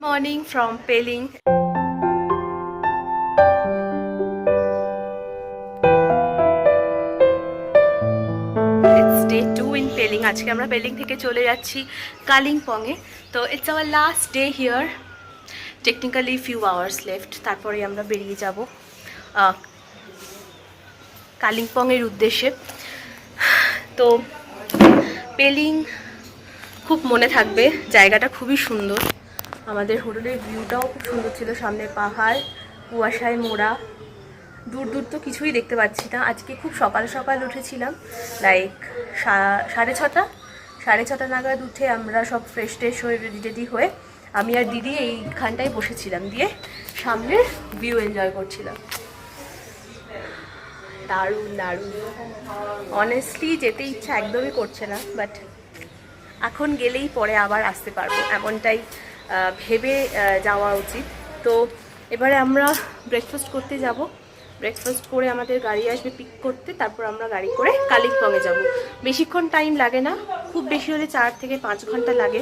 Morning from Peling. It's day 2 in Peling. আজকে আমরা পেলিং থেকে চলে যাচ্ছি কালিম্পংয়ে। তো it's our last day here. Technically few hours left. তারপরে আমরা বেরিয়ে যাব কালিম্পংয়ের উদ্দেশ্যে। তো পেলিং খুব মনে থাকবে, জায়গাটা খুবই সুন্দর। আমাদের হোটেলের ভিউটাও খুব সুন্দর ছিল, সামনে পাহাড়, কুয়াশায় মোড়া, দূর দূর তো কিছুই দেখতে পাচ্ছি না। আজকে খুব সকাল সকাল উঠেছিলাম, লাইক সাড়ে ছটা নাগাদ উঠে আমরা সব ফ্রেশ ট্রেশ হয়ে রেডি হয়ে আমি আর দিদি এইখানটায় বসেছিলাম, দিয়ে সামনের ভিউ এনজয় করছিলাম। দারুণ দারুণ, অনেস্টলি যেতে ইচ্ছা একদমই করছে না, বাট এখন গেলেই পরে আবার আসতে পারবো এমনটাই ভেবে যাওয়া উচিত। তো এবারে আমরা ব্রেকফাস্ট করতে যাব, ব্রেকফাস্ট করে আমাদের গাড়ি আসবে পিক করতে, তারপর আমরা গাড়ি করে কালিম্পংয়ে যাব। বেশিক্ষণ টাইম লাগে না, খুব বেশি হলে 4 থেকে 5 ঘন্টা লাগে,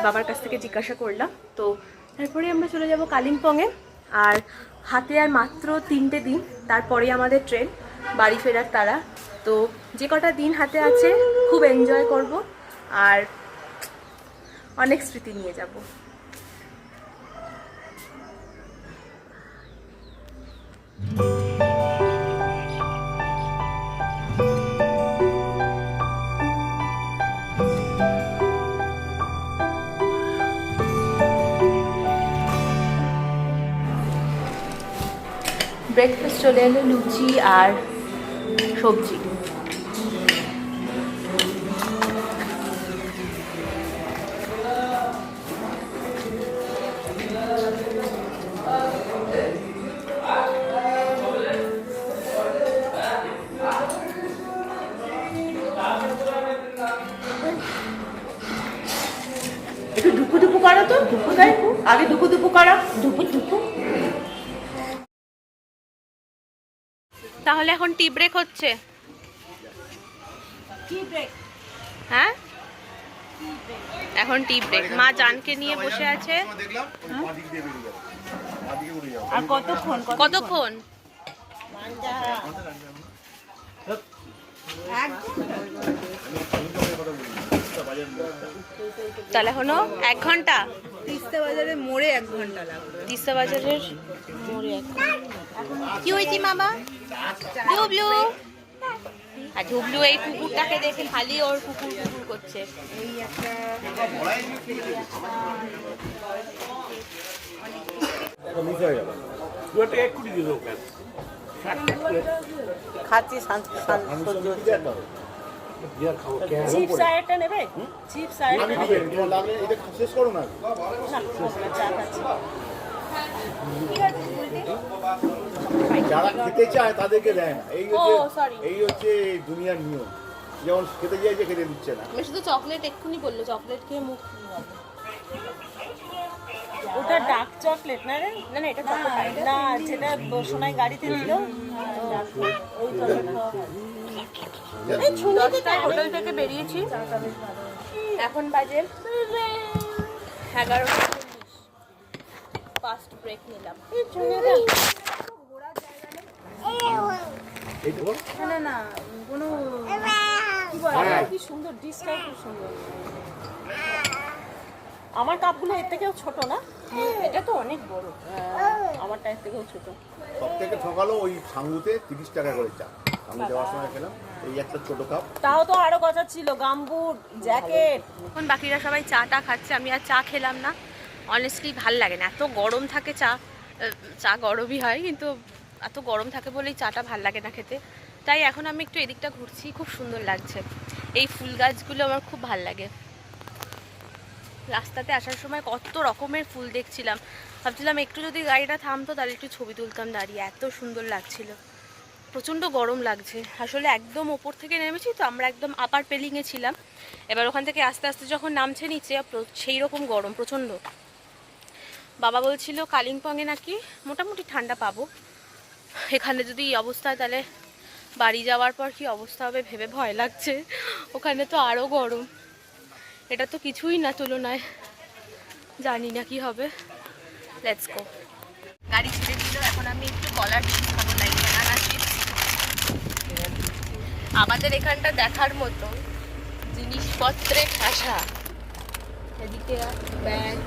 বাবার কাছ থেকে জিজ্ঞাসা করলাম। তো তারপরে আমরা চলে যাব কালিম্পংয়ে। আর হাতে আর মাত্র 3টে দিন, তারপরে আমাদের ট্রেন বাড়ি ফেরার তারা। তো যে কটা দিন হাতে আছে খুব এনজয় করব আর অনেক স্মৃতি নিয়ে যাব। ব্রেকফাস্ট চলে এলো, লুচি আর সবজি। একটু ধুপু ধুপু করো তো, ধুপু আগে ধুপু ধুপু করো, ধুপু ধুপু। তাহলে এখন টি ব্রেক হচ্ছে। হ্যাঁ, এখন টি ব্রেক। মা জানকে নিয়ে বসে আছে। আর কতক্ষণ কতক্ষণ? তাহলে এখনো 1 ঘন্টা। তিস্তা বাজারে মোড়ে 1 ঘন্টা লাগবে। তিস্তা বাজারের মোড়ে 1 ঘন্টা। কি হয়েছে মামা? ডুবলু আর ডুবলু এই কুকুরটাকে দেখে খালি ওর কুকুর কুকুর করছে। এই একটা খাচ্ছি সহ্য হচ্ছে। চিপস আরেকটা নেবে? চিপস আরেকটা নেবে? শেষ করো না। যারা খেতে চায় তাদেরকে দেয় না, এই হচ্ছে দুনিয়ার নিয়ম। যেমন খেতে চাইছে খেতে দিচ্ছে না। আমি শুধু চকলেট এক্ষুনি বললো, চকলেট খেয়ে মুখ। ওটা ডার্ক চকলেট না রে? না না, এটা চকলেট না, যেটা সোনাই গাড়িতে দিল ওই চকলেট। হোটেল থেকে বেরিয়েছি, এখন বাজে 11:40। ফার্স্ট ব্রেক নিলাম। না না, কোনো কি বলে, কি সুন্দর ডিশটা, খুব সুন্দর। আমার কাপগুলো এর থেকেও ছোট না? এটা তো অনেক বড়, আমারটা এর থেকেও ছোট। সব থেকে ঠকালো ওই সাঙ্গুতে 30 টাকা করে চা। আমি যাওয়ার সময় খেলাম এই একটা ছোট কাপ। তাও তো আরো কথা ছিল, গামবুট, জ্যাকেট। এখন বাকিরা সবাই চাটা খাচ্ছে, আমি আর চা খেলাম না। অনেস্টলি ভাল লাগে না, এত গরম থাকে। চা গরমই হয়, কিন্তু এত গরম থাকে বলেই চাটা ভাল লাগে না খেতে। তাই এখন আমি একটু এদিকটা ঘুরছি, খুব সুন্দর লাগছে। এই ফুল গাছগুলো আমার খুব ভাল লাগে। রাস্তাতে আসার সময় কত রকমের ফুল দেখছিলাম, ভাবছিলাম একটু যদি গাড়িটা থামতো তাহলে একটু ছবি তুলতাম দাঁড়িয়ে, এত সুন্দর লাগছিল। প্রচণ্ড গরম লাগছে আসলে, একদম ওপর থেকে নেমেছি তো, আমরা একদম আপার পেলিংয়ে ছিলাম। এবার ওখান থেকে আস্তে আস্তে যখন নামছে নিচে, সেই রকম গরম প্রচণ্ড। বাবা বলছিল কালিম্পংয়ে নাকি মোটামুটি ঠান্ডা পাবো, এখানে যদি এই অবস্থা তাহলে বাড়ি যাওয়ার পর কি অবস্থা হবে ভেবে ভয় লাগছে। ওখানে তো আরও গরম, এটা তো কিছুই না তুলনায়। জানি না কি হবে। Let's go. গাড়ি ছেড়ে দিল, এখন আমি একটু কলার চিপস খাবো, লাইক বানানা চিপস। আমাদের এখানটা দেখার মতো জিনিসপত্রে ঠাসা। এদিকে ব্যাগ,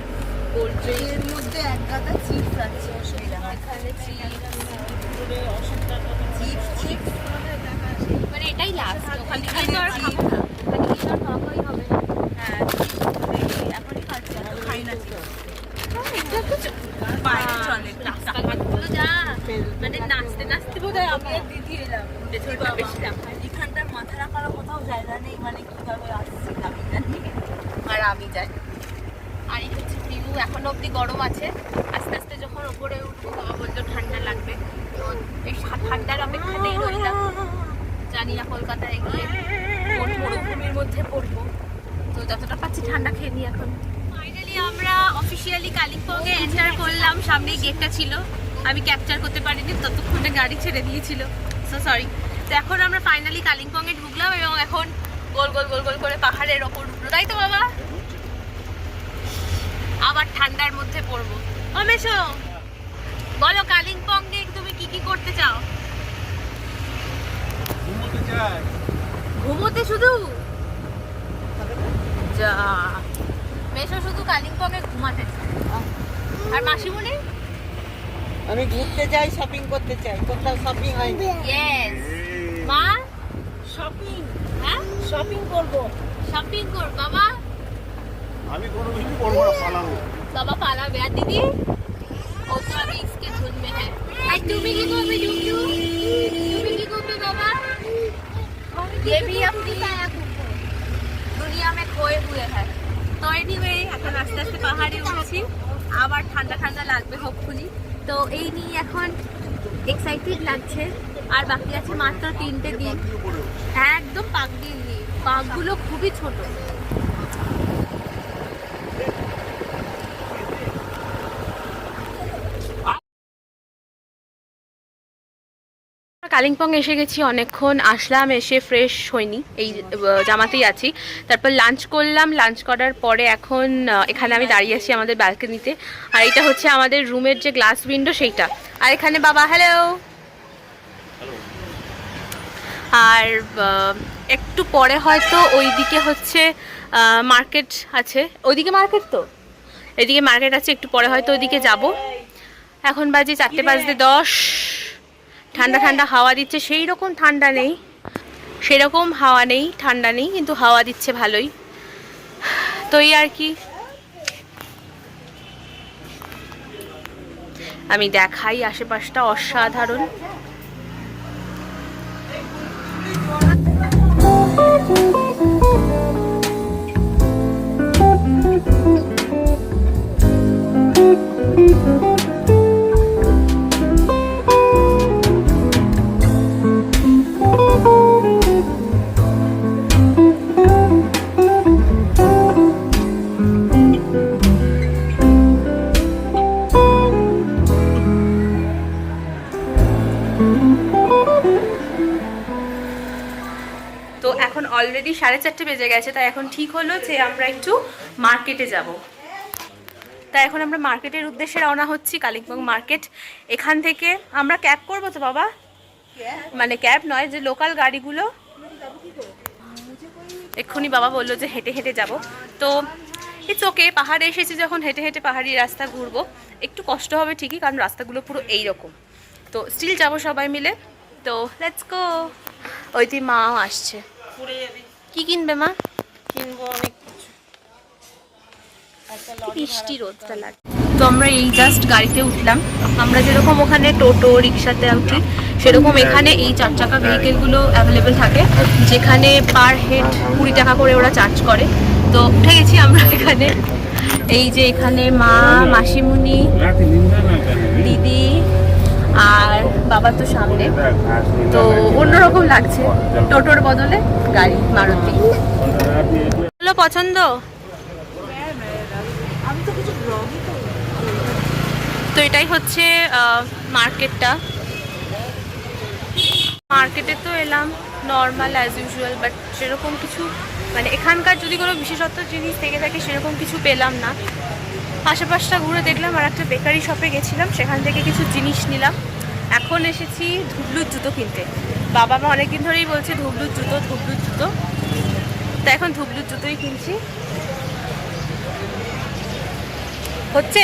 কোল্ড ড্রিঙ্কের মধ্যে এক গাদা চিপস আছে, এখানে চিপস মানে এটাই লাস্ট। ওখানে গিয়ে তো আর খাবো না, ওখানে গিয়ে তো আর খাওয়াই হবে না। হ্যাঁ এখনই খাচ্ছি, আর তো খাই না চিপস। রাস্তাঘাটগুলো যা মানে নাচতে নাচতে বোধ হয় আমি আর দিদি এলাম, পেছনটা বেশি এখানটার মাথা রাখারও কোথাও জায়গা নেই, মানে কিভাবে আসছি আমি জানি আর আমি জানি। আর এই হচ্ছে ভিউ, এখনো অব্দি গরম আছে, আস্তে আস্তে যখন ওপরে উঠবো বাবা বললো ঠান্ডা লাগবে, তো এই ঠান্ডার অপেক্ষাতেই রইলাম। জানি না কলকাতায় গিয়ে কোন মরুভূমির মধ্যে পড়বো, তো যতটা পাচ্ছি ঠান্ডা খেয়ে নিই এখন। ফাইনালি আমরা অফিসিয়ালি কালিম্পংয়ে এন্টার করলাম। সামনেই গেটটা ছিল, আমি ক্যাপচার করতে পারিনি, ততক্ষণে গাড়ি ছেড়ে দিয়েছিল, সো সরি। তো এখন আমরা ফাইনালি কালিম্পংয়ে ঢুকলাম এবং এখন গোল গোল গোল গোল করে পাহাড়ের ওপর উঠলো, তাই তো বাবা? আবার ঠান্ডার মধ্যে পড়বো। অমেশো বলো, কালিম্পংয়ে তুমি কি কি করতে চাও? ঘুমোতে শুধু? যা মেশো শুধু কালিম্পংয়ে ঘুমাতে চায়। আর মাসিমণি? আমি ঘুরতে যাই, শপিং করতে চাই, কোথাও শপিং হয়নি। ইয়েস মা, শপিং, হ্যাঁ শপিং করব। শপিং কর বাবা। আমি কোনো কিছু করবো না, পালাবো। বাবা পালাবে। আর দিদি? ও তো अभी इसके धुन में है। আর তুমি কি করবে ডুডু? তুমি কি করবে বাবা? ये भी अपनी दुनिया में खोए हुए है। তো এনিওয়ে এখন আস্তে আস্তে পাহাড়ে উঠছি, আবার ঠান্ডা ঠান্ডা লাগবে হোপফুলি। তো এই নিয়ে এখন এক্সাইটেড লাগছে। আর বাকি আছে মাত্র 3টে দিন, একদম পাক দিয়ে নিয়ে, পাকগুলো খুবই ছোট। কালিম্পং এসে গেছি, অনেকক্ষণ আসলাম, এসে ফ্রেশ হইনি, এই জামাতেই আছি। তারপর লাঞ্চ করলাম, লাঞ্চ করার পরে এখন এখানে আমি দাঁড়িয়ে আছি আমাদের ব্যালকনিতে। আর এটা হচ্ছে আমাদের রুমের যে গ্লাস উইন্ডো সেইটা। আর এখানে বাবা হ্যালো। আর একটু পরে হয়তো ওইদিকে হচ্ছে মার্কেট আছে, ওইদিকে মার্কেট, তো এদিকে মার্কেট আছে, একটু পরে হয়তো ওইদিকে যাব। এখন বাজে 4:10। ঠান্ডা ঠান্ডা হাওয়া দিচ্ছে, সেই রকম ঠান্ডা নেই, সেরকম হাওয়া নেই, ঠান্ডা নেই, কিন্তু হাওয়া দিচ্ছে ভালোই। তো এই আর কি, আমি দেখাই আশেপাশটা অসাধারণ। তো এখন অলরেডি 4:30 বেজে গেছে, তাই এখন ঠিক হলো যে আমরা একটু মার্কেটে যাব। তাই এখন আমরা মার্কেটের উদ্দেশ্যে রওনা হচ্ছি, কালিম্পং মার্কেট। এখান থেকে আমরা ক্যাব করবো তো বাবা? মানে ক্যাব নয়, যে লোকাল গাড়িগুলো। এক্ষুনি বাবা বললো যে হেঁটে হেঁটে যাব। তো ইটস ওকে, পাহাড়ে এসেছি যখন হেঁটে হেঁটে পাহাড়ি রাস্তা ঘুরবো। একটু কষ্ট হবে ঠিকই, কারণ রাস্তাগুলো পুরো এইরকম, তো স্টিল যাব সবাই মিলে। তো লেটস গো। ওই তুই মাও আসছে। কি কিনবে মা? কিনবো অনেক কিছু। বৃষ্টি রোদটা লাগে। তো আমরা এই জাস্ট গাড়িতে উঠলাম। আমরা যেরকম ওখানে টোটো রিক্সাতে উঠি, সেরকম এখানে এই 4 চাকা ভেহিকেলগুলো অ্যাভেলেবেল থাকে, যেখানে পার হেড 20 টাকা করে ওরা চার্জ করে। তো উঠে গেছি আমরা এখানে। এই যে এখানে মা, মাসিমুনি, দিদি আর বাবা তো সামনে। তো অন্যরকম লাগছে, টোটোর বদলে গাড়ি মারুতি। হলো পছন্দ? আমি তো কিছু ব্লগই করি। তো এটাই হচ্ছে মার্কেটটা। মার্কেটে তো এলাম নর্মাল অ্যাজ ইউজুয়াল, বাট সেরকম কিছু মানে এখানকার যদি কোনো বিশেষত্ব জিনিস থেকে থাকে সেরকম কিছু পেলাম না। আশেপাশটা ঘুরে দেখলাম আর একটা বেকারি শপে গেছিলাম, সেখান থেকে কিছু জিনিস নিলাম। এখন এসেছি ধুবলুর জুতো কিনতে। বাবা মা অনেকদিন ধরেই বলছে ধুবলুর জুতো ধুবলুর জুতো, তো এখন ধুবলুর জুতোই কিনছি। হচ্ছে